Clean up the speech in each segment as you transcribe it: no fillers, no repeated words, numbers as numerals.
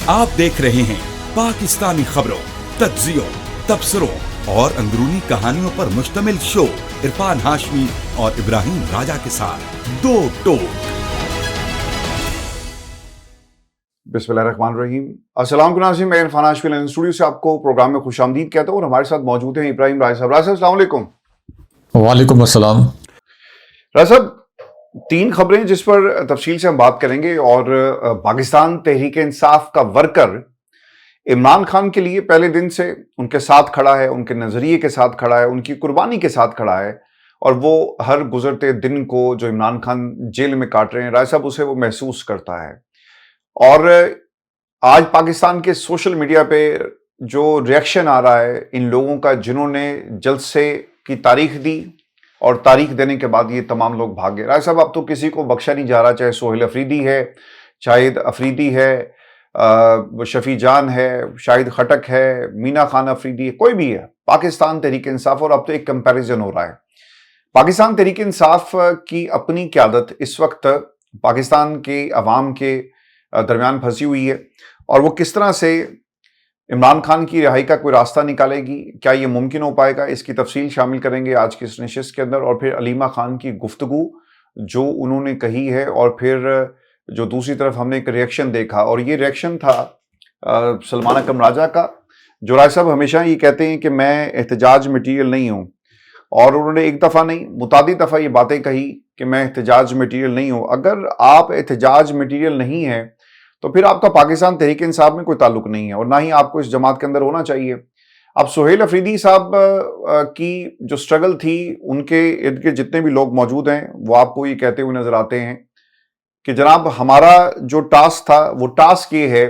आप देख रहे हैं पाकिस्तानी खबरों, तज्जियों, तबसरों और अंदरूनी कहानियों पर मुश्तमिल शो इरफान हाशमी और इब्राहिम राजा के साथ दो टोक। बिस्मिल्लाहिर्रहमानिर्रहीम। अस्सलाम नाज़रीन, मैं इरफान हाशमी स्टूडियो से आपको प्रोग्राम में खुशामदीद कहता हूँ और हमारे साथ मौजूद हैं इब्राहिम राजा साहब। राजा साहब अस्सलाम वालेकुम। वालेकुम अस्सलाम। राजा साहब, तीन खबरें जिस पर तफसील से हम बात करेंगे और पाकिस्तान तहरीक इंसाफ का वर्कर इमरान खान के लिए पहले दिन से उनके साथ खड़ा है, उनके नजरिए के साथ खड़ा है, उनकी कुर्बानी के साथ खड़ा है और वो हर गुजरते दिन को जो इमरान खान जेल में काट रहे हैं राजा साहब, उसे वो महसूस करता है। और आज पाकिस्तान के सोशल मीडिया पे जो रिएक्शन आ रहा है इन लोगों का जिन्होंने जलसे की तारीख दी और तारीख देने के बाद ये तमाम लोग भाग गए। राय साहब, अब तो किसी को बख्शा नहीं जा रहा, चाहे सोहेल अफरीदी है, शाहिद अफरीदी है, शफी जान है, शाहिद खटक है, मीना खान अफरीदी है, कोई भी है। पाकिस्तान तहरीक इंसाफ, और अब तो एक कंपैरिजन हो रहा है। पाकिस्तान तहरीक इंसाफ की अपनी क़यादत इस वक्त पाकिस्तान के अवाम के दरमियान फंसी हुई है और वो किस तरह से इमरान खान की रिहाई का कोई रास्ता निकालेगी, क्या ये मुमकिन हो पाएगा, इसकी तफसील शामिल करेंगे आज की इस नशिस्त के अंदर। और फिर अलीमा खान की गुफ्तगू जो उन्होंने कही है और फिर जो दूसरी तरफ हमने एक रिएक्शन देखा, और ये रिएक्शन था सलमान अकरम राजा का, जो राय साहब हमेशा ये कहते हैं कि मैं एहतजाज मटीरियल नहीं हूँ, और उन्होंने एक दफ़ा नहीं मुतादिद दफ़ा ये बातें कही कि मैं एहतजाज मटीरियल नहीं हूँ। अगर आप एहतजाज मटीरियल नहीं है तो फिर आपका पाकिस्तान तहरीक इंसाफ में कोई ताल्लुक नहीं है और ना ही आपको इस जमात के अंदर होना चाहिए। अब सोहेल अफरीदी साहब की जो स्ट्रगल थी, उनके इर्द गिर्द जितने भी लोग मौजूद हैं वो आपको ये कहते हुए नजर आते हैं कि जनाब हमारा जो टास्क था वो टास्क ये है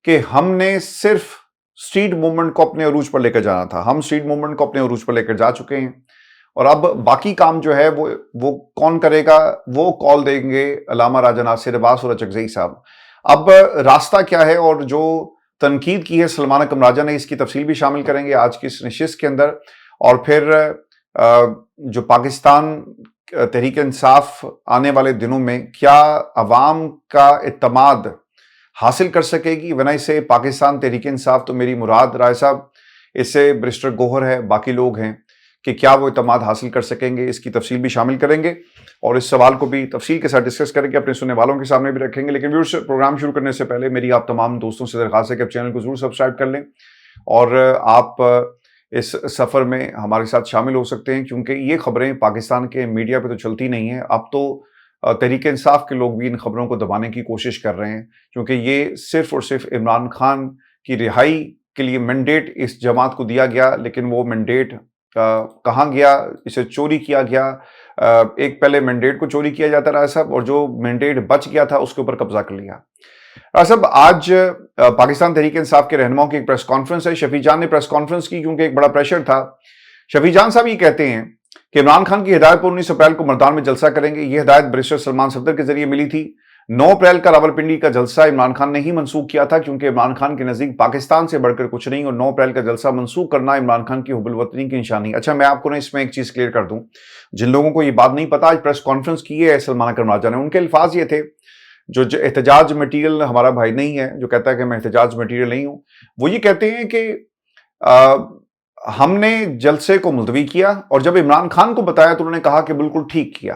कि हमने सिर्फ स्ट्रीट मूवमेंट को अपने अरूज पर लेकर जाना था। हम स्ट्रीट मूवमेंट को अपने अरूज पर लेकर जा चुके हैं और अब बाकी काम जो है वो कौन करेगा, वो कॉल देंगे अल्लामा राजा नासिर अब्बास और अचकज़ई साहब। अब रास्ता क्या है और जो तनकीद की है सलमान अकरम राजा ने, इसकी तफसील भी शामिल करेंगे आज की इस नशिस्त के अंदर। और फिर जो पाकिस्तान तहरीक इंसाफ आने वाले दिनों में क्या अवाम का इत्तमाद हासिल कर सकेगी, वरना इसे पाकिस्तान तहरीक इंसाफ तो मेरी मुराद राय साहब, इससे बैरिस्टर गौहर है, बाकी लोग हैं, कि क्या वो इत्तमाद हासिल कर सकेंगे, इसकी तफसील भी शामिल करेंगे और इस सवाल को भी तफसील के साथ डिस्कस करेंगे, अपने सुनने वालों के सामने भी रखेंगे। लेकिन व्यूअर्स, प्रोग्राम शुरू करने से पहले मेरी आप तमाम दोस्तों से दरख्वास्त है कि आप चैनल को जरूर सब्सक्राइब कर लें और आप इस सफ़र में हमारे साथ शामिल हो सकते हैं, क्योंकि ये खबरें पाकिस्तान के मीडिया पर तो चलती नहीं हैं। अब तो तहरीक इंसाफ के लोग भी इन खबरों को दबाने की कोशिश कर रहे हैं, क्योंकि ये सिर्फ और सिर्फ इमरान खान की रिहाई के लिए मैंडेट इस जमात को दिया गया, लेकिन वो मैंडेट कहाँ गया, इसे चोरी किया गया। एक पहले मैंडेट को चोरी किया जाता रहा साहब, और जो मैंडेट बच गया था उसके ऊपर कब्जा कर लिया। साहब, आज पाकिस्तान तहरीक इंसाफ के रहनुमाओं की एक प्रेस कॉन्फ्रेंस है। शफी जान ने प्रेस कॉन्फ्रेंस की क्योंकि एक बड़ा प्रेशर था। शफी जान साहब ये कहते हैं कि इमरान खान की हिदायत पर 19 अप्रैल को मर्दान में जलसा करेंगे। ये हिदायत बैरिस्टर सलमान सफदर के जरिए मिली थी। 9 अप्रैल का रावलपिंडी का जलसा इमरान खान ने ही मनसूख किया था, क्योंकि इमरान खान के नजदीक पाकिस्तान से बढ़कर कुछ नहीं, और 9 अप्रैल का जलसा मनसूख करना इमरान खान की हुब्बुल वतनी की निशानी। अच्छा, मैं आपको ना इसमें एक चीज क्लियर कर दूं, जिन लोगों को ये बात नहीं पता, आज प्रेस कॉन्फ्रेंस की है सलमान अकरम राजा ने। उनके अल्फाज ये थे, जो एहतजाज मटीरियल हमारा भाई नहीं है, जो कहता है कि मैं एहतजाज मटीरियल नहीं हूं, वो ये कहते हैं कि हमने जलसे को मुलतवी किया और जब इमरान खान को बताया तो उन्होंने कहा कि बिल्कुल ठीक किया।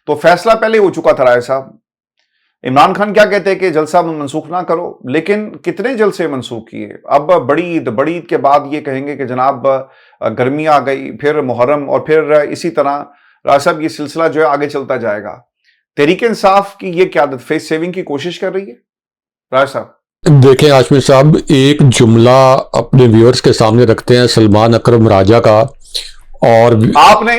तो फैसला पहले हो चुका था राय साहब। इमरान खान क्या कहते हैं कि जलसा मनसूख ना करो, लेकिन कितने जलसे मनसूख किए। अब बड़ी ईद के बाद ये कहेंगे कि जनाब गर्मी आ गई, फिर मुहर्रम, और फिर इसी तरह राय साहब ये सिलसिला जो है आगे चलता जाएगा। तहरीक इंसाफ की ये क़यादत फेस सेविंग की कोशिश कर रही है राय साहब। देखें हाशमी साहब, एक जुमला अपने व्यूअर्स के सामने रखते हैं सलमान अकरम राजा का, और आपने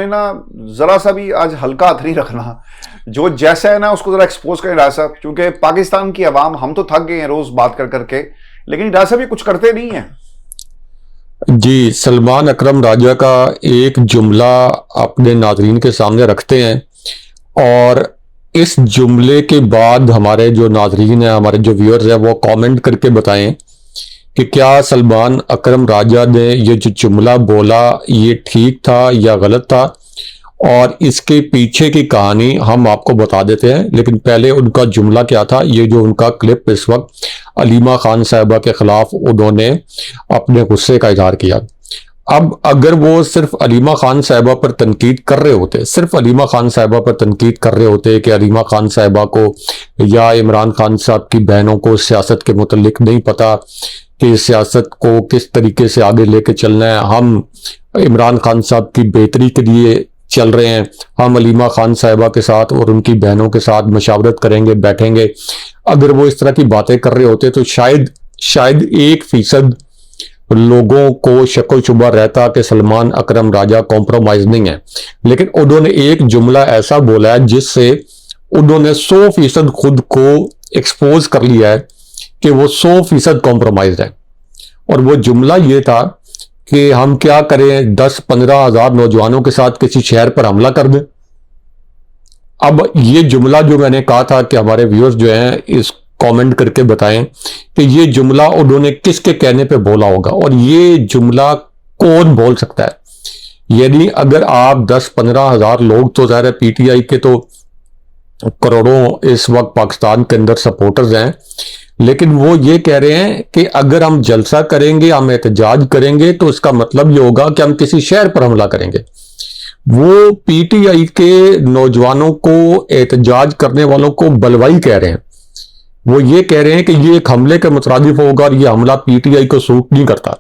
ना जरा सा भी आज हल्का हाथ नहीं रखना, जो जैसा है ना उसको जरा एक्सपोज करें राय साहब, क्योंकि पाकिस्तान की आवाम, हम तो थक गए हैं रोज बात कर करके, लेकिन राय साहब ये कुछ करते नहीं है। जी, सलमान अकरम राजा का एक जुमला अपने नाजरीन के सामने रखते हैं और इस जुमले के बाद हमारे जो नाजरीन हैं, हमारे जो व्यूअर्स हैं, वो कमेंट करके बताएं कि क्या सलमान अकरम राजा ने ये जो जुमला बोला ये ठीक था या गलत था। और इसके पीछे की कहानी हम आपको बता देते हैं, लेकिन पहले उनका जुमला क्या था। ये जो उनका क्लिप इस वक्त अलीमा खान साहिबा के खिलाफ उन्होंने अपने गुस्से का इजहार किया। अब अगर वो सिर्फ अलीमा खान साहिबा पर तनकीद कर रहे होते, सिर्फ अलीमा खान साहिबा पर तनकीद कर रहे होते कि अलीमा खान साहिबा को या इमरान खान साहब की बहनों को सियासत के मुतल्लिक नहीं पता कि सियासत को किस तरीके से आगे लेके चलना है, हम इमरान खान साहब की बेहतरी के लिए चल रहे हैं, हम अलीमा खान साहिबा के साथ और उनकी बहनों के साथ मशावरत करेंगे, बैठेंगे, अगर वो इस तरह की बातें कर रहे होते तो शायद 1% लोगों को शक शुबा रहता कि सलमान अकरम राजा कॉम्प्रोमाइज नहीं है। लेकिन उन्होंने एक जुमला ऐसा बोला है जिससे उन्होंने 100% खुद को एक्सपोज कर लिया है कि वो 100% कॉम्प्रोमाइज है। और वो जुमला ये था कि हम क्या करें, 10-15 हजार नौजवानों के साथ किसी शहर पर हमला कर दें। अब ये जुमला जो मैंने कहा था कि हमारे व्यूअर्स जो हैं इस कमेंट करके बताएं कि ये जुमला उन्होंने किसके कहने पे बोला होगा और ये जुमला कौन बोल सकता है। यानी अगर आप 10-15 हजार लोग, तो ज़ाहिर है पीटीआई के तो करोड़ों इस वक्त पाकिस्तान के अंदर सपोर्टर्स हैं, लेकिन वो ये कह रहे हैं कि अगर हम जलसा करेंगे, हम एहतजाज करेंगे, तो इसका मतलब ये होगा कि हम किसी शहर पर हमला करेंगे। वो पीटीआई के नौजवानों को, एहतजाज करने वालों को बलवाई कह रहे हैं। वो ये कह रहे हैं कि ये एक हमले के मुतरादिफ होगा और ये हमला पीटीआई को सूट नहीं करता।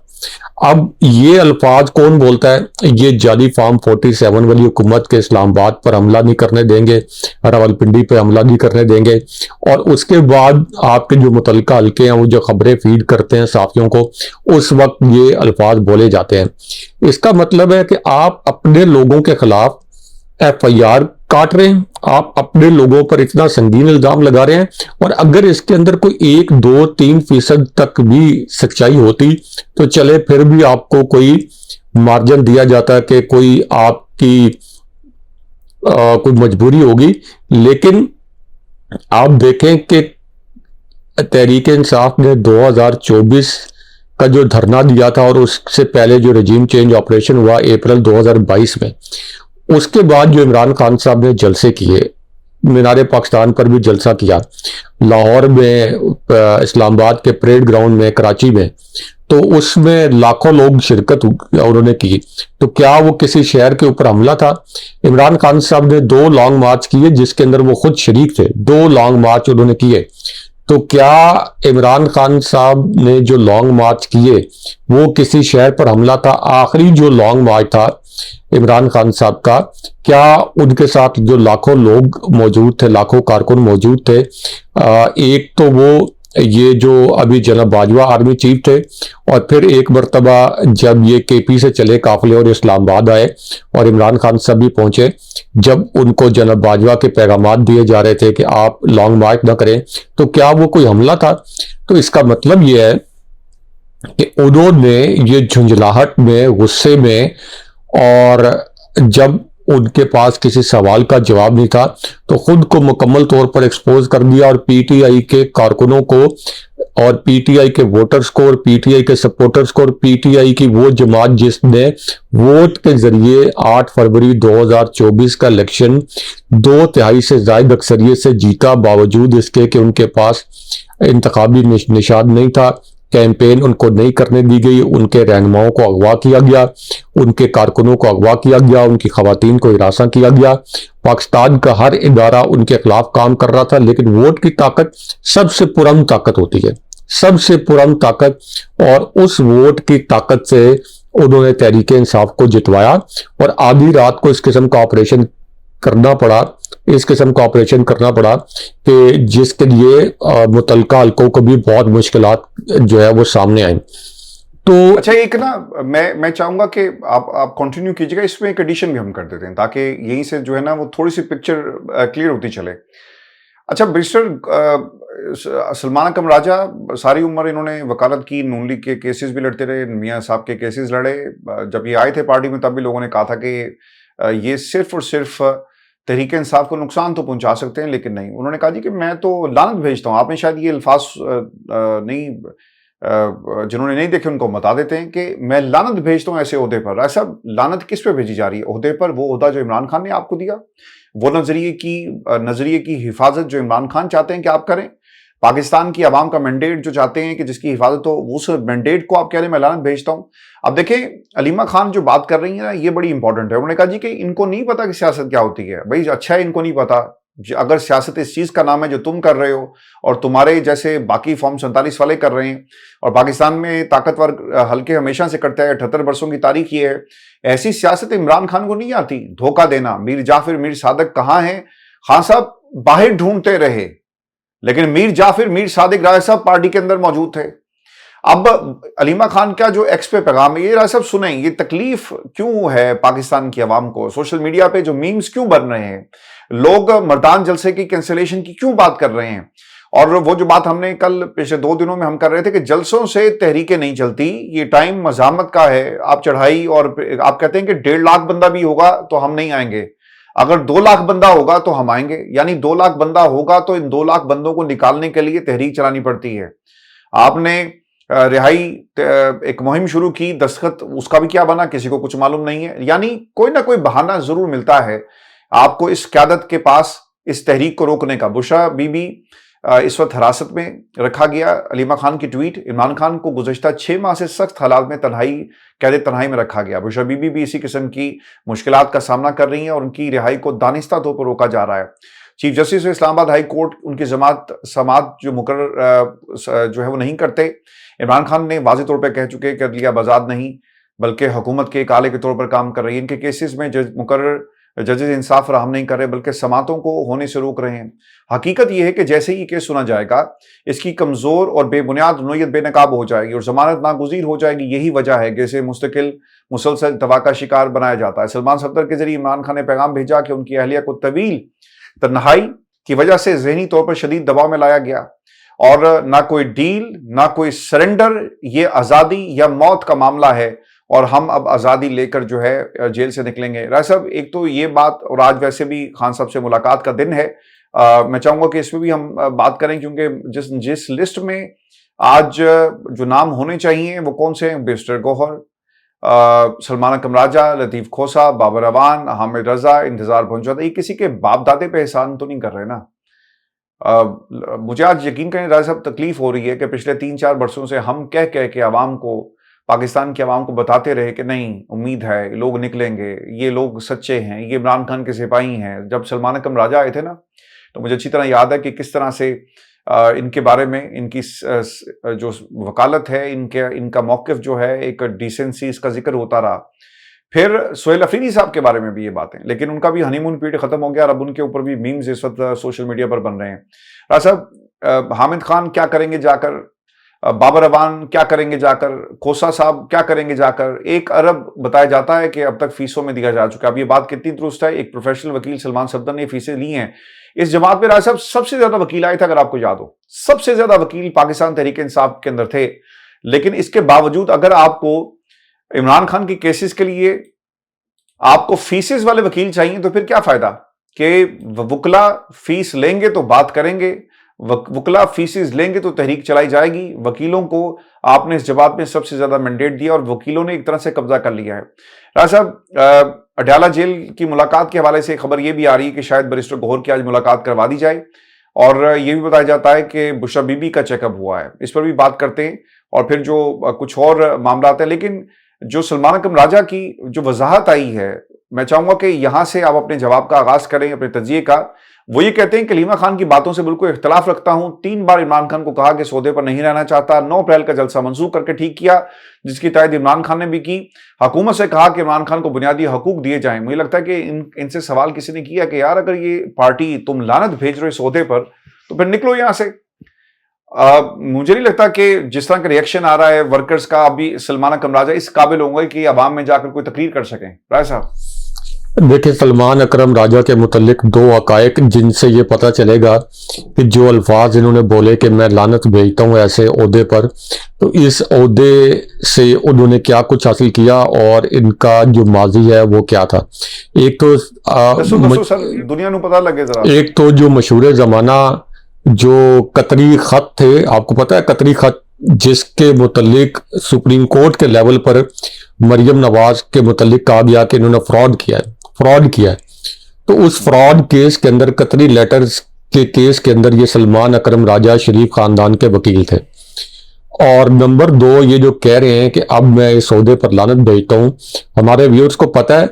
अब ये अल्फाज कौन बोलता है? ये जाली फार्म 47 वाली हुकूमत के इस्लामाबाद पर हमला नहीं करने देंगे, रावलपिंडी पे हमला नहीं करने देंगे। और उसके बाद आपके जो मुतल्लिका हल्के हैं वो जो खबरें फीड करते हैं साथियों को, उस वक्त ये अल्फाज बोले जाते हैं। इसका मतलब है कि आप अपने लोगों के खिलाफ FIR काट रहे हैं, आप अपने लोगों पर इतना संगीन इल्जाम लगा रहे हैं। और अगर इसके अंदर कोई 1-2-3% तक भी सच्चाई होती तो चले, फिर भी आपको कोई मार्जिन दिया जाता कि कोई आपकी कोई मजबूरी होगी। लेकिन आप देखें कि तहरीक इंसाफ ने 2024 का जो धरना दिया था और उससे पहले जो रजीम चेंज ऑपरेशन हुआ अप्रैल 2022 में, उसके बाद जो इमरान खान साहब ने जलसे किए, मीनार पाकिस्तान पर भी जलसा किया, लाहौर में, इस्लामाबाद के परेड ग्राउंड में, कराची में, तो उसमें लाखों लोग शिरकत उन्होंने की। तो क्या वो किसी शहर के ऊपर हमला था? इमरान खान साहब ने 2 लॉन्ग मार्च किए जिसके अंदर वो खुद शरीक थे। 2 लॉन्ग मार्च उन्होंने किए। तो क्या इमरान खान साहब ने जो लॉन्ग मार्च किए वो किसी शहर पर हमला था? आखिरी जो लॉन्ग मार्च था इमरान खान साहब का, क्या उनके साथ जो लाखों लोग मौजूद थे, लाखों कारकुन मौजूद थे, एक तो वो ये जो अभी जनाब बाजवा आर्मी चीफ थे, और फिर एक मरतबा जब ये KP से चले काफिले और इस्लामाबाद आए और इमरान खान साहब भी पहुंचे, जब उनको जनाब बाजवा के पैगामात दिए जा रहे थे कि आप लॉन्ग मार्च ना करें, तो क्या वो कोई हमला था? तो इसका मतलब ये है कि उन्होंने ये झुंझलाहट में, गुस्से में, और जब उनके पास किसी सवाल का जवाब नहीं था तो खुद को मुकम्मल तौर पर एक्सपोज कर दिया और पीटीआई के कारकुनों को और पीटीआई के वोटर्स को और पीटीआई के सपोर्टर्स को और पीटीआई की वो जमात जिसने वोट के जरिए 8 फरवरी 2024 का इलेक्शन 2/3 से ज्यादा अक्सरियत से जीता, बावजूद इसके कि उनके पास इंतखाबी निशान नहीं था, कैंपेन उनको नहीं करने दी गई, उनके रहनुमाओं को अगवा किया गया, उनके कारकुनों को अगवा किया गया, उनकी खवातीन को हिरासा किया गया। पाकिस्तान का हर इदारा उनके खिलाफ काम कर रहा था। लेकिन वोट की ताकत सबसे पुरअमन ताकत होती है, सबसे पुरअमन ताकत, और उस वोट की ताकत से उन्होंने तहरीक इंसाफ को जितवाया। और आधी रात को इस किस्म का ऑपरेशन करना पड़ा, कि जिसके लिए मुतल्लिका हल्कों को भी बहुत मुश्किलात जो है वो सामने आई। तो अच्छा, एक ना मैं चाहूंगा कि आप कंटिन्यू कीजिएगा, इसमें एक एडिशन भी हम कर देते हैं ताकि यहीं से जो है ना वो थोड़ी सी पिक्चर क्लियर होती चले। अच्छा बैरिस्टर सलमान अकरम राजा सारी उम्र इन्होंने वकालत की, नून लीग के केसेस भी लड़ते रहे, मियां साहब के केसेस लड़े। जब ये आए थे पार्टी में तब भी लोगों ने कहा था कि ये सिर्फ और सिर्फ तहरीक इंसाफ को नुकसान तो पहुंचा सकते हैं, लेकिन नहीं, उन्होंने कहा जी कि मैं तो लानत भेजता हूं। आपने शायद ये अल्फाज नहीं जिन्होंने नहीं देखे उनको बता देते हैं कि मैं लानत भेजता हूं ऐसे ओहदे पर। ऐसा लानत किस पे भेजी जा रही है? ओहदे पर, वो ओहदा जो इमरान खान ने आपको दिया, वो नजरिए की हिफाजत जो इमरान खान चाहते हैं कि आप करें, पाकिस्तान की आवाम का मैंडेट जो चाहते हैं कि जिसकी हिफाजत हो, उस मैंडेट को आप कह रहे हैं मैं लानत भेजता हूं। अब देखें, अलीमा खान जो बात कर रही है ना, ये बड़ी इंपॉर्टेंट है। उन्होंने कहा जी कि इनको नहीं पता कि सियासत क्या होती है। भाई अच्छा है, इनको नहीं पता। अगर सियासत इस चीज का नाम है जो तुम कर रहे हो और तुम्हारे जैसे बाकी फॉर्म 47 वाले कर रहे हैं, और पाकिस्तान में ताकतवर हल्के हमेशा से करते हैं, 78 वर्षों की तारीख ये है। ऐसी सियासत इमरान खान को नहीं आती। धोखा देना, मीर जाफिर मीर सादिक कहां है? खान साहब बाहर ढूंढते रहे, लेकिन मीर जाफिर मीर सादिक राय साहब पार्टी के अंदर मौजूद थे। अब अलीमा खान का जो एक्स पे पैगाम है, ये राय साहब सुने, ये तकलीफ क्यों है पाकिस्तान की आवाम को? सोशल मीडिया पे जो मीम्स क्यों बन रहे हैं, लोग मर्दान जलसे की कैंसिलेशन की क्यों बात कर रहे हैं? और वो जो बात हमने कल पिछले 2 दिनों में हम कर रहे थे कि जलसों से तहरीकें नहीं चलती, ये टाइम मज़ाहमत का है। आप चढ़ाई, और आप कहते हैं कि 1.5 लाख बंदा भी होगा तो हम नहीं आएंगे, अगर 2 लाख बंदा होगा तो हम आएंगे। यानी 2 लाख बंदा होगा तो इन 2 लाख बंदों को निकालने के लिए तहरीक चलानी पड़ती है। आपने रिहाई एक मुहिम शुरू की, दस्तखत उसका भी क्या बना किसी को कुछ मालूम नहीं है। यानी कोई ना कोई बहाना जरूर मिलता है आपको इस क़यादत के पास इस तहरीक को रोकने का। बुशरा बीबी इस वक्त हिरासत में रखा गया। अलीमा खान की ट्वीट, इमरान खान को गुज़श्ता 6 माह से सख्त हालात में कैद तन्हाई में रखा गया। बुशरा बीबी भी इसी किस्म की मुश्किलात का सामना कर रही हैं और उनकी रिहाई को दानिस्ता तौर पर रोका जा रहा है। Chief justice Islamabad high court उनकी समात जो मुकर्रर जो है वो नहीं करते। इमरान खान ने वाज़ेह तौर पर कह चुके कि अदलिया आज़ाद नहीं बल्कि हुकूमत के एक आले के तौर पर काम कर रही है। इनके केसेस में मुकर्रर जजेस इंसाफ फराहम नहीं कर रहे बल्कि समातों को होने से रोक रहे हैं। हकीकत यह है कि जैसे ही केस सुना जाएगा, इसकी कमजोर और बेबुनियाद नोयत बेनकाब हो जाएगी और जमानत नागुज़ीर हो जाएगी। यही वजह है कि इसे मुस्तकिल मुसलसल दवा का शिकार बनाया जाता है। सलमान सफदर के जरिए इमरान खान ने पैगाम भेजा कि उनकी अहलिया को तवील तन्हाई की वजह से जहनी तौर पर शदीद दबाव में लाया गया और ना कोई डील, ना कोई सरेंडर, ये आज़ादी या मौत का मामला है और हम अब आज़ादी लेकर जो है जेल से निकलेंगे। राय साहब, एक तो ये बात, और आज वैसे भी खान साहब से मुलाकात का दिन है, मैं चाहूँगा कि इस पर भी हम बात करें, क्योंकि जिस लिस्ट में आज जो नाम होने चाहिए वो कौन से हैं? बैरिस्टर गौहर, सलमान कमराजा, लतीफ़ खोसा, बाबर अवान, हामिद रजा, इंतजार पहुंचा। ये किसी के बाप दादे पे एहसान तो नहीं कर रहे ना? मुझे आज यकीन करें राय साहब, तकलीफ हो रही है कि पिछले 3-4 वर्षों से हम कह के आवाम को, पाकिस्तान की आवाम को बताते रहे कि नहीं, उम्मीद है, लोग निकलेंगे, ये लोग सच्चे हैं, ये इमरान खान के सिपाही हैं। जब सलमान कमराजा आए थे ना, तो मुझे अच्छी तरह याद है कि किस तरह से इनके बारे में, इनकी जो वकालत है, इनका मौक़िफ़ जो है, एक डिसेंसी, इसका जिक्र होता रहा। फिर सुहेल अफरीदी साहब के बारे में भी ये बातें, लेकिन उनका भी हनीमून पीरियड खत्म हो गया और अब उनके ऊपर भी मीम्स इस वक्त सोशल मीडिया पर बन रहे हैं। राज साहब, हामिद खान क्या करेंगे जाकर, बाबर अवान क्या करेंगे जाकर, खोसा साहब क्या करेंगे जाकर? 1 अरब बताया जाता है कि अब तक फीसों में दिया जा चुका है। अब ये बात कितनी दुरुस्त है? एक प्रोफेशनल वकील सलमान सफदर ने फीसें ली हैं इस जमात में। राज साहब, सबसे ज्यादा वकील आए थे, अगर आपको याद हो, सबसे ज्यादा वकील पाकिस्तान तहरीक इंसाफ के अंदर थे। लेकिन इसके बावजूद अगर आपको इमरान खान की केसेस के लिए आपको फीसेस वाले वकील चाहिए तो फिर क्या फायदा कि वकला फीस लेंगे तो बात करेंगे, वकला फीसेस लेंगे तो तहरीक चलाई जाएगी। वकीलों को आपने इस जवाब में सबसे ज्यादा मैंडेट दिया और वकीलों ने एक तरह से कब्जा कर लिया है। राज साहब, अडयाला जेल की मुलाकात के हवाले से खबर यह भी आ रही है कि शायद बैरिस्टर गौहर की आज मुलाकात करवा दी जाए और यह भी बताया जाता है कि बुशरा बीबी का चेकअप हुआ है। इस पर भी बात करते हैं और फिर जो कुछ और मामला है। लेकिन जो सलमान कमराजा की जो वजाहत आई है, मैं चाहूंगा कि यहां से आप अपने जवाब का आगाज करें, अपने तजिए का। वो ये कहते हैं कि अलीमा खान की बातों से बिल्कुल इख्तलाफ रखता हूं। 3 बार इमरान खान को कहा कि सौदे पर नहीं रहना चाहता। 9 अप्रैल का जलसा मंसूख करके ठीक किया, जिसकी तायद इमरान खान ने भी की। हुकूमत से कहा कि इमरान खान को बुनियादी हकूक दिए जाएं। मुझे लगता है कि इनसे सवाल किसी ने किया कि यार, अगर ये पार्टी तुम लानत भेज रहे सौदे पर तो फिर निकलो यहां से। मुझे नहीं लगता कि जिस तरह का रिएक्शन आ रहा है वर्कर्स का, अभी सलमान कमराजा इस काबिल होंगे कि अवाम में जाकर कोई तकरीर कर सकें। राय साहब, देखिए, सलमान अकरम राजा के मुतल्लिक 2 हक़ाइक़ जिनसे ये पता चलेगा कि जो अल्फाज इन्होंने बोले कि मैं लानत भेजता हूँ ऐसे ओहदे पर, तो इस ओहदे से उन्होंने क्या कुछ हासिल किया और इनका जो माजी है वो क्या था। एक तो दुनिया को पता लगे जरा। एक तो जो मशहूर ज़माना जो कतरी खत थे, आपको पता है कतरी खत जिसके मुतल्लिक सुप्रीम कोर्ट के लेवल पर मरियम नवाज के मुतल्लिक कहा गया कि इन्होंने फ्रॉड किया है। तो उस फ्रॉड केस के अंदर, कतरी लेटर्स के केस के अंदर, ये सलमान अकरम राजा शरीफ खानदान के वकील थे। और नंबर 2, ये जो कह रहे हैं कि अब मैं इस सौदे पर लानत भेजता हूं, हमारे व्यूअर्स को पता है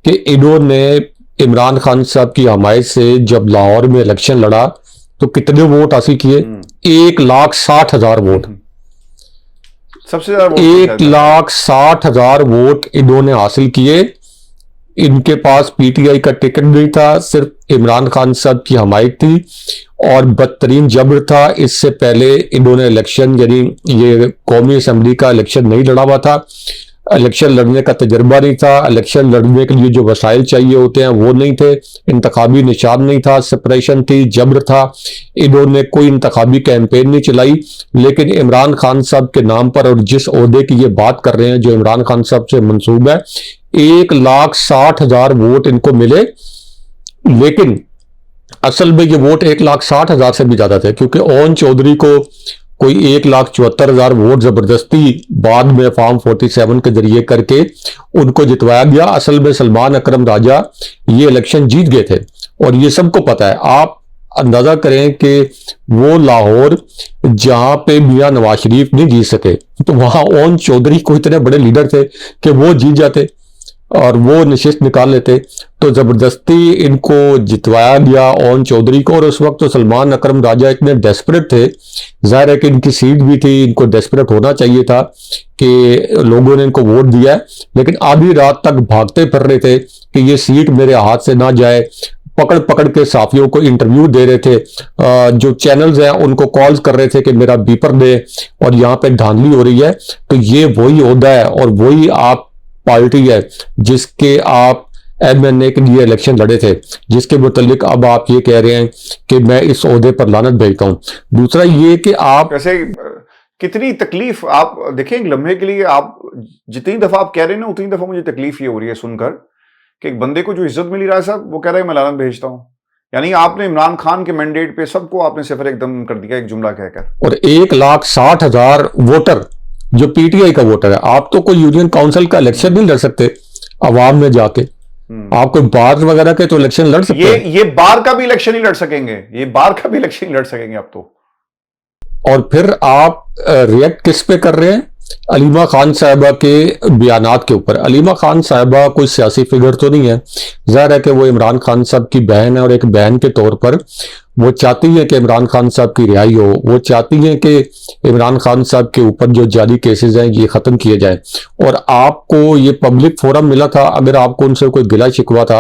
कि इन्होंने इमरान खान साहब की हमायत से जब लाहौर में इलेक्शन लड़ा तो कितने वोट हासिल किए? 1,60,000 वोट। सबसे ज्यादा 1,60,000 वोट इन्होंने हासिल किए। इनके पास पीटीआई का टिकट नहीं था, सिर्फ इमरान खान साहब की हमायत थी और बदतरीन जबर था। इससे पहले इन्होंने इलेक्शन, यानी ये कौमी असेंबली का इलेक्शन नहीं लड़ा हुआ था, इलेक्शन लड़ने का तजर्बा नहीं था, इलेक्शन लड़ने के लिए जो वसाइल चाहिए होते हैं वो नहीं थे, इंतखाबी निशान नहीं था, सेपरेशन थी, जबर था। इन्होंने कोई इंतखाबी कैंपेन नहीं चलाई। लेकिन इमरान खान साहब के नाम पर और जिस ओहदे की ये बात कर रहे हैं जो इमरान खान साहब से मंसूब है, 1,60,000 वोट इनको मिले। लेकिन असल में ये वोट 1,60,000 से भी ज्यादा थे, क्योंकि ओन चौधरी को कोई 1,74,000 वोट जबरदस्ती बाद में फॉर्म 47 के जरिए करके उनको जितवाया गया। असल में सलमान अकरम राजा ये इलेक्शन जीत गए थे और ये सबको पता है। आप अंदाजा करें कि वो लाहौर जहां पे मियां नवाज शरीफ नहीं जीत सके, तो वहां ओन चौधरी को इतने बड़े लीडर थे कि वो जीत जाते और वो नशिस्त निकाल लेते। तो जबरदस्ती इनको जितवाया गया ओन चौधरी को। और उस वक्त तो सलमान अकरम राजा इतने डेस्परेट थे, जाहिर है कि इनकी सीट भी थी, इनको डेस्परेट होना चाहिए था कि लोगों ने इनको वोट दिया है, लेकिन आधी रात तक भागते फिर रहे थे कि ये सीट मेरे हाथ से ना जाए। पकड़ पकड़ के साफियों को इंटरव्यू दे रहे थे, जो चैनल्स हैं उनको कॉल्स कर रहे थे कि मेरा बीपर दे, और यहाँ पे धांधली हो रही है। तो ये वही ओहदा है और वही आप पार्टी है जिसके आप एमएनए के लिए इलेक्शन लड़े थे, जिसके मुतालिक अब आप ये कह रहे हैं कि मैं इस ओहदे पर लानत भेजता हूं। दूसरा ये कि आप कैसे, कितनी तकलीफ आप देखें एक लम्हे के लिए। आप जितनी दफा आप कह रहे हैं ना, उतनी दफा मुझे तकलीफ ये हो रही है सुनकर कि एक बंदे को जो इज्जत मिली रहा है साहब, वो कह रहा है मैं लानत भेजता हूं। यानी आपने इमरान खान के मैंडेट पे सबको आपने सिफर एकदम कर दिया एक जुमला कहकर। और 1,60,000 वोटर जो पीटीआई का वोटर है, आप तो कोई यूनियन काउंसिल का इलेक्शन नहीं लड़ सकते अवाम में जाके, आप कोई बार वगैरह के तो इलेक्शन लड़ सकते हैं। ये बार का भी इलेक्शन नहीं लड़ सकेंगे, ये बार का भी इलेक्शन नहीं लड़ सकेंगे आप तो। और फिर आप रिएक्ट किस पे कर रहे हैं? अलीमा खान साहिबा के बयानात के ऊपर। अलीमा खान साहिबा कोई सियासी फिगर तो नहीं है, जाहिर है कि वो इमरान खान साहब की बहन है और एक बहन के तौर पर वो चाहती है कि इमरान खान साहब की रिहाई हो, वो चाहती है कि इमरान खान साहब के ऊपर जो जाली केसेस हैं ये खत्म किए जाए। और आपको ये पब्लिक फोरम मिला था, अगर आपको उनसे कोई गिला शिकवा था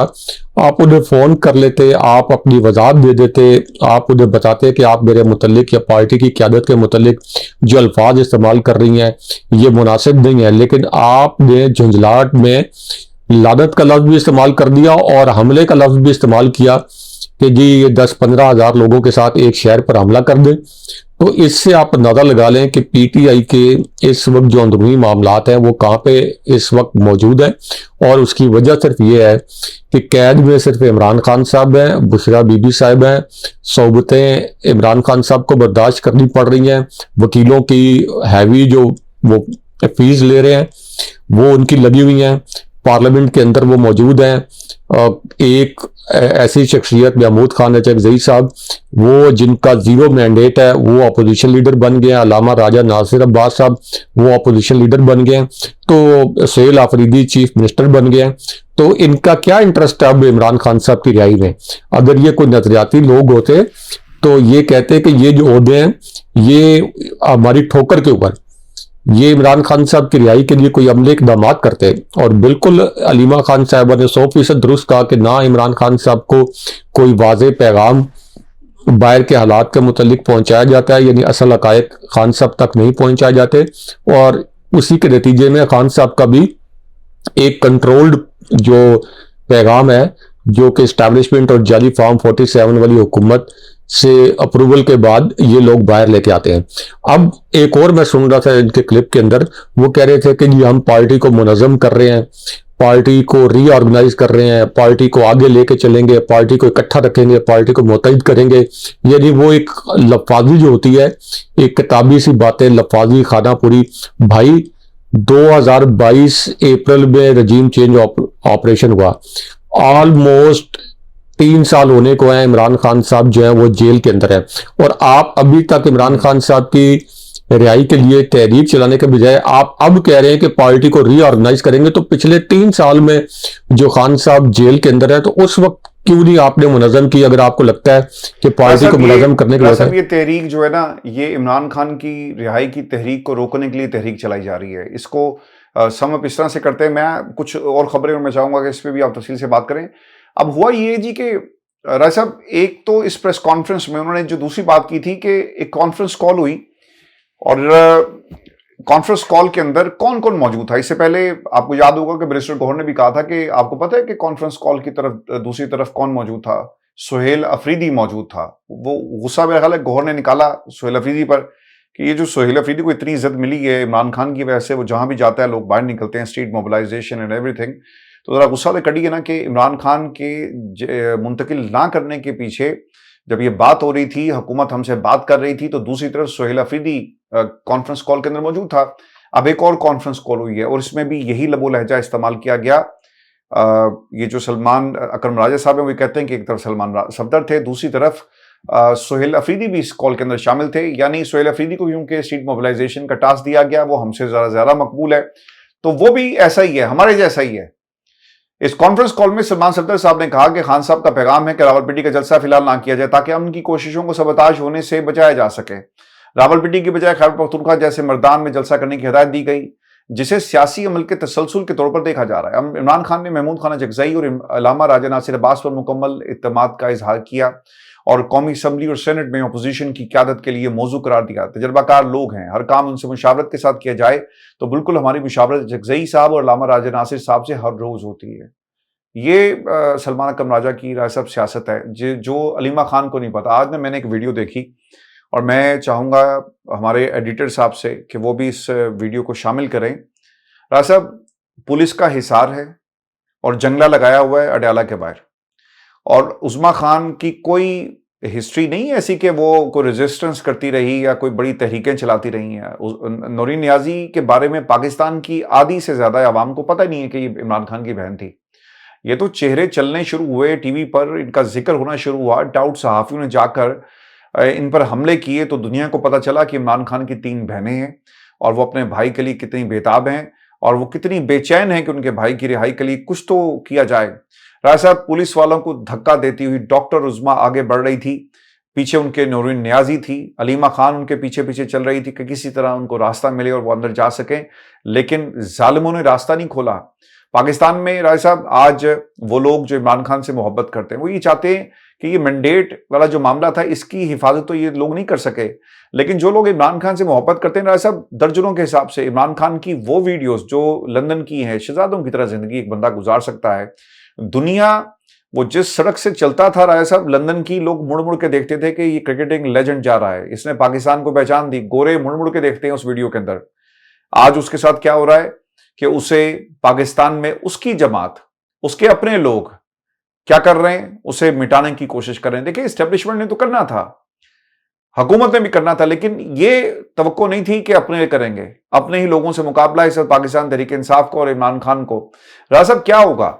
आप उन्हें फोन कर लेते, आप अपनी वजाहत दे देते, आप उन्हें बताते कि आप मेरे मुतल्लिक या पार्टी की क़यादत के मुतल्लिक जो अल्फाज इस्तेमाल कर रही हैं ये मुनासिब नहीं है। लेकिन आपने झुंझलाहट में लानत का लफ्ज भी इस्तेमाल कर दिया और हमले का लफ्ज भी इस्तेमाल किया कि जी ये 10-15 हज़ार लोगों के साथ एक शहर पर हमला कर दें। तो इससे आप अंदाजा लगा लें कि पीटीआई के इस वक्त जो अंदरूनी मामलात हैं वो कहाँ पे इस वक्त मौजूद है। और उसकी वजह सिर्फ ये है कि कैद में सिर्फ इमरान खान साहब हैं, बुशरा बीबी साहब हैं, सोबतें इमरान खान साहब को बर्दाश्त करनी पड़ रही हैं, वकीलों की हैवी जो वो फीस ले रहे हैं वो उनकी लगी हुई हैं, पार्लियामेंट के अंदर वो मौजूद हैं। एक ऐसी शख्सियत महमूद खान अचकजई साहब, वो जिनका जीरो मैंडेट है, वो अपोजिशन लीडर बन गए हैं। अलामा राजा नासिर अब्बास साहब वो अपोजिशन लीडर बन गए हैं। तो सहेल आफरीदी चीफ मिनिस्टर बन गए हैं। तो इनका क्या इंटरेस्ट है अब इमरान खान साहब की रिहाई में? अगर ये कोई नजरियाती लोग होते तो ये कहते कि ये जो ओहदे हैं ये हमारी ठोकर के ऊपर, ये इमरान खान साहब की रिहाई के लिए कोई अमले इकदाम करते। और बिल्कुल अलीमा खान साहबा ने 100% दुरुस्त कहा कि ना इमरान खान साहब को कोई वाज़े पैगाम बाहर के हालात के मुतालिक पहुंचाया जाता है, यानी असल हकायक खान साहब तक नहीं पहुंचाए जाते। और उसी के नतीजे में खान साहब का भी एक कंट्रोल्ड जो पैगाम है जो कि इस्टेब्लिशमेंट और जाली फॉर्म 47 वाली हुकूमत से अप्रूवल के बाद ये लोग बाहर लेके आते हैं। अब एक और मैं सुन रहा था इनके क्लिप के अंदर, वो कह रहे थे कि जी हम पार्टी को मुनज़्ज़म कर रहे हैं, पार्टी को रीऑर्गेनाइज कर रहे हैं, पार्टी को आगे लेके चलेंगे, पार्टी को इकट्ठा रखेंगे, पार्टी को मुतहिद करेंगे, यानी वो एक लफाजी जो होती है, एक किताबी सी बातें, लफाजी खाना पूरी। भाई 2022 अप्रैल में रजीम चेंज ऑपरेशन हुआ, ऑलमोस्ट 3 साल होने को है। इमरान खान साहब जो है वो जेल के अंदर है, और आप अभी तक इमरान खान साहब की रिहाई के लिए तहरीक चलाने के बजाय आप अब कह रहे हैं कि पार्टी को रीऑर्गेनाइज करेंगे। तो पिछले 3 साल में जो खान साहब जेल के अंदर है, तो उस वक्त क्यों नहीं आपने मुनज़्ज़म की, अगर आपको लगता है कि पार्टी को मुनज़्ज़म करने के लिए? ये तहरीक जो है ना, ये इमरान खान की रिहाई की तहरीक को रोकने के लिए तहरीक चलाई जा रही है। इसको सम अप इस तरह से करते हैं। मैं कुछ और खबरें मैं चाहूंगा कि इस पर भी आप तफसील से बात करें। अब हुआ ये जी कि राय साहब, एक तो इस प्रेस कॉन्फ्रेंस में उन्होंने जो दूसरी बात की थी कि एक कॉन्फ्रेंस कॉल हुई, और कॉन्फ्रेंस कॉल के अंदर कौन कौन मौजूद था। इससे पहले आपको याद होगा कि बैरिस्टर गौहर ने भी कहा था कि आपको पता है कि कॉन्फ्रेंस कॉल की तरफ दूसरी तरफ कौन मौजूद था? सुहेल अफरीदी मौजूद था। वो गुस्सा मेरा ख्याल है गौहर ने निकाला सुहेल अफरीदी पर कि ये जो सुहेल अफरीदी को इतनी इज्जत मिली है इमरान खान की वजह से, वो जहां भी जाता है लोग बाहर निकलते हैं, स्ट्रीट मोबिलाइजेशन एंड एवरीथिंग। तो जरा गुस्सा तो कटी है ना कि इमरान खान के मुंतकिल ना करने के पीछे जब ये बात हो रही थी, हुकूमत हमसे बात कर रही थी, तो दूसरी तरफ सुहेल अफरीदी कॉन्फ्रेंस कॉल के अंदर मौजूद था। अब एक और कॉन्फ्रेंस कॉल हुई है और इसमें भी यही लबो लहजा इस्तेमाल किया गया। ये जो सलमान अकरम राजा साहब हैं वो कहते हैं कि एक तरफ सलमान सफदर थे, दूसरी तरफ सुहेल अफरीदी भी इस कॉल के अंदर शामिल थे। यानी सुहेल अफरीदी को क्योंकि स्ट्रीट मोबिलाइजेशन का टास्क दिया गया, वो हमसे ज्यादा मकबूल है, तो वो भी ऐसा ही है, हमारे जैसा ही है। इस कॉन्फ्रेंस कॉल में सलमान सफदर साहब ने कहा कि खान साहब का पैगाम है कि रावलपिंडी का जलसा फिलहाल ना किया जाए ताकि उनकी कोशिशों को सबताज होने से बचाया जा सके। रावलपिंडी की बजाय खैबर पख्तूनख्वा जैसे मर्दान में जलसा करने की हिदायत दी गई, जिसे सियासी अमल के तसलसल के तौर पर देखा जा रहा है। इमरान खान ने महमूद खान जगज़ई और अल्लामा राजा नासिर अब्बास पर मुकम्मल इत्तेमाद का इजहार किया और कौमी असम्बली और सेनेट में अपोजिशन की क़यादत के लिए मौजू करार दिया। तजर्बाकार लोग हैं, हर काम उनसे मुशावरत के साथ किया जाए, तो बिल्कुल हमारी मुशावरत जगज़ई साहब और अल्लामा राजा नासिर साहब से हर रोज होती है। ये सलमान अकरम राजा की राय साहब सियासत है जो अलीमा खान को नहीं पता। आज मैंने एक वीडियो देखी और मैं चाहूँगा हमारे एडिटर साहब से कि वो भी इस वीडियो को शामिल करें। राय साहब, पुलिस का हिसार है और जंगला लगाया हुआ है अडयाला के बाहर, और उस्मा खान की कोई हिस्ट्री नहीं है ऐसी कि वो कोई रेजिस्टेंस करती रही या कोई बड़ी तहरीकें चलाती रही हैं। नौरीन नियाजी के बारे में पाकिस्तान की आधी से ज्यादा आवाम को पता नहीं है कि ये इमरान खान की बहन थी। ये तो चेहरे चलने शुरू हुए टीवी पर, इनका जिक्र होना शुरू हुआ, डाउट सहाफियों ने जाकर इन पर हमले किए, तो दुनिया को पता चला कि इमरान खान की 3 बहनें हैं और वो अपने भाई के लिए कितनी बेताब हैं और वो कितनी बेचैन है कि उनके भाई की रिहाई के लिए कुछ तो किया जाए। राय साहब, पुलिस वालों को धक्का देती हुई डॉक्टर उज़्मा आगे बढ़ रही थी, पीछे उनके नौरीन नियाजी थी, अलीमा खान उनके पीछे पीछे चल रही थी कि किसी तरह उनको रास्ता मिले और वो अंदर जा सकें, लेकिन जालिमों ने रास्ता नहीं खोला। पाकिस्तान में राय साहब आज वो लोग जो इमरान खान से मोहब्बत करते हैं वो ये चाहते हैं कि ये मैंडेट वाला जो मामला था इसकी हिफाजत तो ये लोग नहीं कर सके, लेकिन जो लोग इमरान खान से मोहब्बत करते हैं राय साहब, दर्जनों के हिसाब से इमरान खान की वो वीडियोस जो लंदन की हैं, शहजादों की तरह जिंदगी एक बंदा गुजार सकता है। दुनिया वो जिस सड़क से चलता था राय साहब, लंदन की लोग मुड़ मुड़ के देखते थे कि ये क्रिकेटिंग लेजेंड जा रहा है, इसने पाकिस्तान को पहचान दी। गोरे मुड़ मुड़ के देखते हैं उस वीडियो के अंदर। आज उसके साथ क्या हो रहा है कि उसे पाकिस्तान में उसकी जमात, उसके अपने लोग क्या कर रहे हैं, उसे मिटाने की कोशिश कर रहे हैं। देखिए, एस्टेब्लिशमेंट ने तो करना था, हुकूमत ने भी करना था, लेकिन ये तवक्को नहीं थी कि अपने करेंगे। अपने ही लोगों से मुकाबला है पाकिस्तान तहरीक इंसाफ को और इमरान खान को। राजा साहब, क्या होगा?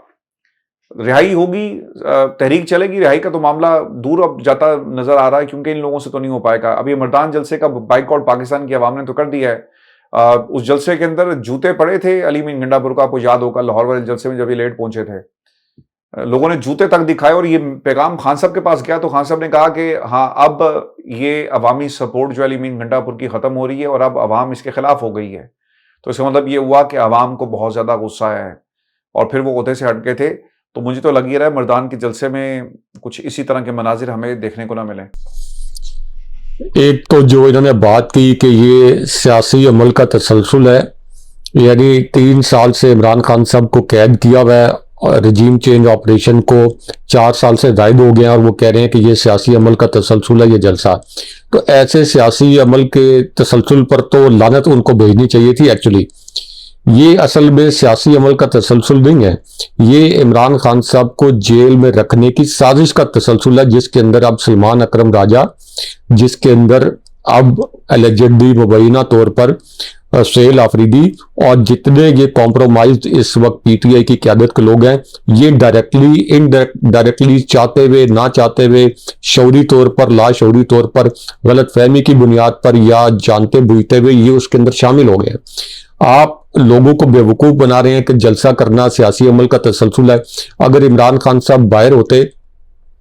रिहाई होगी, तहरीक चलेगी, रिहाई का तो मामला दूर अब जाता नजर आ रहा है क्योंकि इन लोगों से तो नहीं हो पाएगा। अभी मर्दान जलसे का बाइकआउट पाकिस्तान की आवाम ने तो कर दिया है। उस जलसे के अंदर जूते पड़े थे अली मीन गंडापुर का, आपको याद होगा लाहौर वाले जलसे में जब ये लेट पहुंचे थे, लोगों ने जूते तक दिखाए और ये पैगाम खान साहब के पास गया तो खान साहब ने कहा कि हाँ, अब ये अवामी सपोर्ट जो अली मीन गंडापुर की खत्म हो रही है और अब अवाम इसके खिलाफ हो गई है। तो इसका मतलब ये हुआ कि अवाम को बहुत ज्यादा गुस्सा है और फिर वो ओहदे से हट गए थे। तो मुझे तो लग ही रहा है मर्दान के जलसे में कुछ इसी तरह के मनाजिर हमें देखने को ना मिले। एक तो जो इन्होंने बात की कि ये सियासी अमल का तसलसल है, यानी 3 साल से इमरान खान साहब को कैद किया हुआ है और रजीम चेंज ऑपरेशन को 4 साल से जायद हो गए हैं और वो कह रहे हैं कि ये सियासी अमल का तसलसल है, ये जलसा। तो ऐसे सियासी अमल के तसलसल पर तो लानत उनको भेजनी चाहिए थी एक्चुअली, ये असल में सियासी अमल का तसलसल नहीं है, ये इमरान खान साहब को जेल में रखने की साजिश का तसलसल है, जिसके अंदर अब सलमान अकरम राजा, जिसके अंदर अब एलिजेडली मुबैना तौर पर सुहेल आफरीदी और जितने ये कॉम्प्रोमाइज इस वक्त पीटीआई की क़यादत के लोग हैं, ये डायरेक्टली इनडायरेक्टली चाहते हुए ना चाहते हुए, शौरी तौर पर लाशौरी तौर पर, गलत फहमी की बुनियाद पर या जानते बूझते हुए ये उसके अंदर शामिल हो गए। आप लोगों को बेवकूफ बना रहे हैं कि जलसा करना सियासी अमल का तसलसल है। अगर इमरान खान साहब बाहर होते,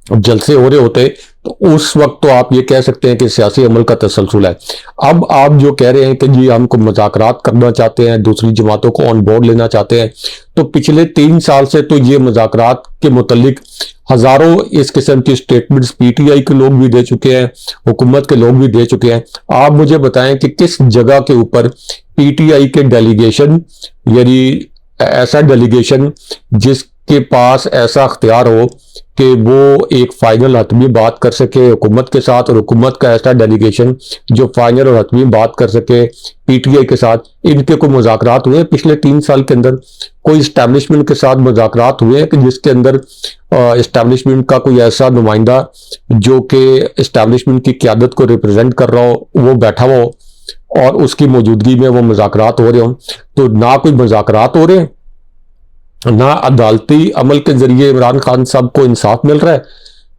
जलसे हो रहे होते, तो उस वक्त तो आप ये कह सकते हैं कि सियासी अमल का तसलसल है। अब आप जो कह रहे हैं कि जी हमको मुज़ाकरात करना चाहते हैं, दूसरी जमातों को ऑन बोर्ड लेना चाहते हैं, तो पिछले 3 साल से तो ये मुज़ाकरात के मुतल्लिक हजारों इस किस्म की स्टेटमेंट्स पीटीआई के लोग भी दे चुके हैं, हुकूमत के लोग भी दे चुके हैं। आप मुझे बताएं कि किस जगह के ऊपर पीटीआई के डेलीगेशन, यानी ऐसा डेलीगेशन जिसके पास ऐसा अख्तियार हो कि वो एक फाइनल हतमी बात कर सके हुकूमत के साथ, और हुकूमत का ऐसा डेलीगेशन जो फाइनल और हतमी बात कर सके पीटीआई के साथ, इनके कोई मुज़ाकरात हुए पिछले 3 साल के अंदर? कोई इस्टेब्लिशमेंट के साथ मुज़ाकरात हुए कि जिसके अंदर इस्टेब्लिशमेंट का कोई ऐसा नुमाइंदा जो कि इस्टेब्लिशमेंट की क़यादत को रिप्रेजेंट कर रहा हो, वो बैठा हुआ हो और उसकी मौजूदगी में वो मुज़ाकरात हो रहे हों? तो ना कोई मुज़ाकरात हो रहे हैं, ना अदालती अमल के जरिए इमरान खान साहब को इंसाफ मिल रहा है।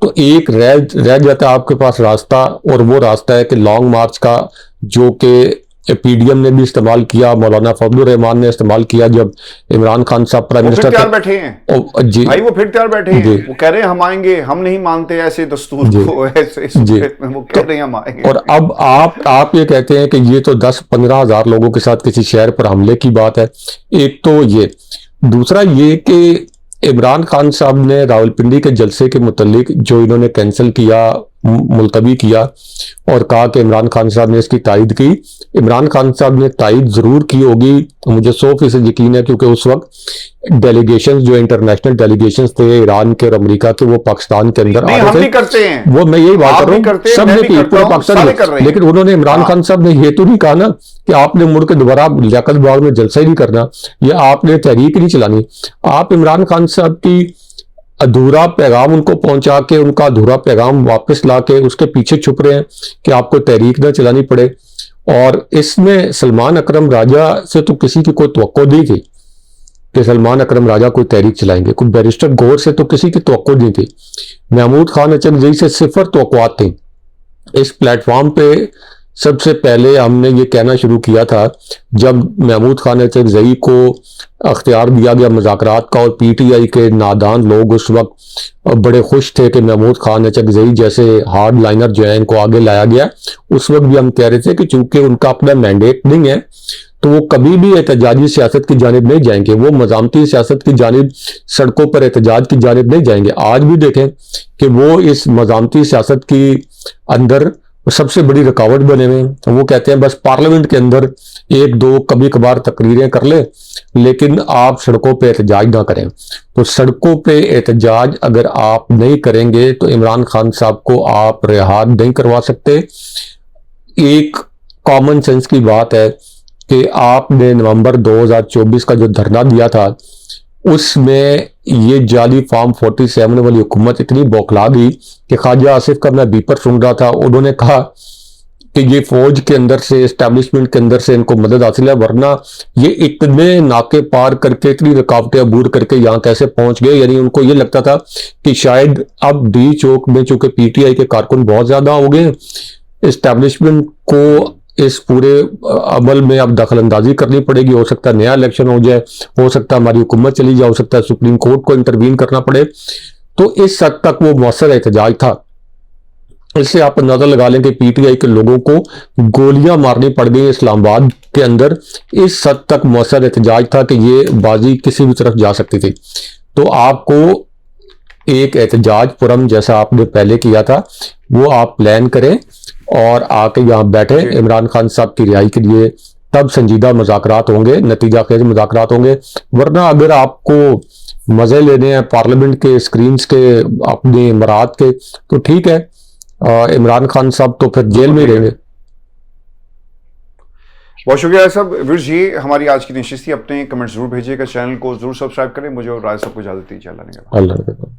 तो एक रह जाता है आपके पास रास्ता, और वो रास्ता है कि लॉन्ग मार्च का, जो कि पीडीएम ने भी इस्तेमाल किया, मौलाना फजलुर रहमान ने इस्तेमाल किया जब इमरान खान साहब प्राइम मिनिस्टर तैयार बैठे हैं जी भाई, वो फिर तैयार बैठे हैं, वो कह रहे हैं हम आएंगे, हम नहीं मानते ऐसे दस्तूर को, ऐसे वो कह रहे हैं हम आएंगे। और अब आप ये कहते हैं कि ये तो 10-15 हजार लोगों के साथ किसी शहर पर हमले की बात है। एक तो ये, दूसरा ये कि इमरान खान साहब ने रावलपिंडी के जलसे के मुतल्लिक जो इन्होंने कैंसिल किया, मुलतवी किया और कहा कि इमरान खान साहब ने इसकी तायद की। इमरान खान साहब ने तायद जरूर की होगी, मुझे 100% यकीन है, क्योंकि उस वक्त डेलीगेशन जो इंटरनेशनल डेलीगेशन थे ईरान के और अमेरिका के, वो पाकिस्तान के अंदर आ रहे थे। करते हैं वो मैं यही बात कर रहा हूँ, सब ने की पूरे पाकिस्तान में, लेकिन उन्होंने इमरान खान साहब ने ये तो नहीं कहा ना कि आपने मुड़ के दोबारा लियाकत बाग में जलसा ही नहीं करना, या आपने तहरीक नहीं चलानी। आप इमरान खान साहब की अधूरा पैगाम उनको पहुंचा के, उनका अधूरा पैगाम वापस ला के उसके पीछे छुप रहे हैं कि आपको तहरीक ना चलानी पड़े। और इसमें सलमान अकरम राजा से तो किसी की कोई तवक्को नहीं थी कि सलमान अकरम राजा कोई तहरीक चलाएंगे, कोई बैरिस्टर गौर से तो किसी की तवक्को नहीं थी। महमूद खान अचकजई से सिफर तवक्कुआत थी। इस प्लेटफॉर्म पे सबसे पहले हमने ये कहना शुरू किया था जब महमूद खान अचकजई को अख्तियार दिया गया मुज़ाकरात का, और पीटीआई के नादान लोग उस वक्त बड़े खुश थे कि महमूद खान अचकजई जैसे हार्ड लाइनर जो है इनको आगे लाया गया। उस वक्त भी हम कह रहे थे कि चूंकि उनका अपना मैंडेट नहीं है तो वो कभी भी एहतजाजी सियासत की जानिब नहीं जाएंगे, वो मज़ामती सियासत की जानिब, सड़कों पर एहतजाज की जानिब नहीं जाएंगे। आज भी देखें कि वो इस मज़ामती सियासत की अंदर सबसे बड़ी रुकावट बने हुए हैं। वो कहते हैं बस पार्लियामेंट के अंदर 1-2 कभी कभार तकरीरें कर ले, लेकिन आप सड़कों पे एहतजाज ना करें। तो सड़कों पे एहतजाज अगर आप नहीं करेंगे तो इमरान खान साहब को आप रिहा नहीं करवा सकते। एक कॉमन सेंस की बात है कि आपने नवंबर 2024 का जो धरना दिया था, उसमें ये जाली फॉर्म 47 वाली हुकूमत इतनी बौखला गई कि ख्वाजा आसिफ का मैं बीपर सुन रहा था, उन्होंने कहा कि ये फौज के अंदर से, एस्टेब्लिशमेंट के अंदर से इनको मदद हासिल है, वरना ये इतने नाके पार करके, इतनी रुकावटें अबूर करके यहाँ कैसे पहुंच गए। यानी उनको ये लगता था कि शायद अब डी चौक में चूंकि पीटीआई के कारकुन बहुत ज्यादा हो गए, एस्टेब्लिशमेंट को इस पूरे अमल में अब दखल अंदाजी करनी पड़ेगी। हो सकता है नया इलेक्शन हो जाए, हो सकता है हमारी हुकूमत चली जाए, हो सकता है सुप्रीम कोर्ट को इंटरवीन करना पड़े। तो इस हद तक वो मौसर एहतजाज था। इससे आप अंदाजा लगा लें कि पीटीआई के लोगों को गोलियां मारनी पड़ गई इस्लामाबाद के अंदर। इस हद तक मौसर एहतजाज था कि ये बाजी किसी भी तरफ जा सकती थी। तो आपको एक एहतजाज पुरम जैसा आपने पहले किया था वो आप प्लान करें और आके यहाँ बैठे इमरान खान साहब की रिहाई के लिए, तब संजीदा मुज़ाकरात होंगे, नतीजा खेज मुज़ाकरात होंगे। वरना अगर आपको मजे लेने हैं पार्लियामेंट के स्क्रीन्स के, अपनी इमारात के, तो ठीक है, इमरान खान साहब तो फिर जेल में रहेंगे। बहुत शुक्रिया राजा साहब। व्यूअर्स, ये हमारी आज की नशिस्त थी। अपने कमेंट्स जरूर भेजिएगा, चैनल को जरूर सब्सक्राइब करें। मुझे और राजा साहब को इजाजत दीजिए। अल्लाह ने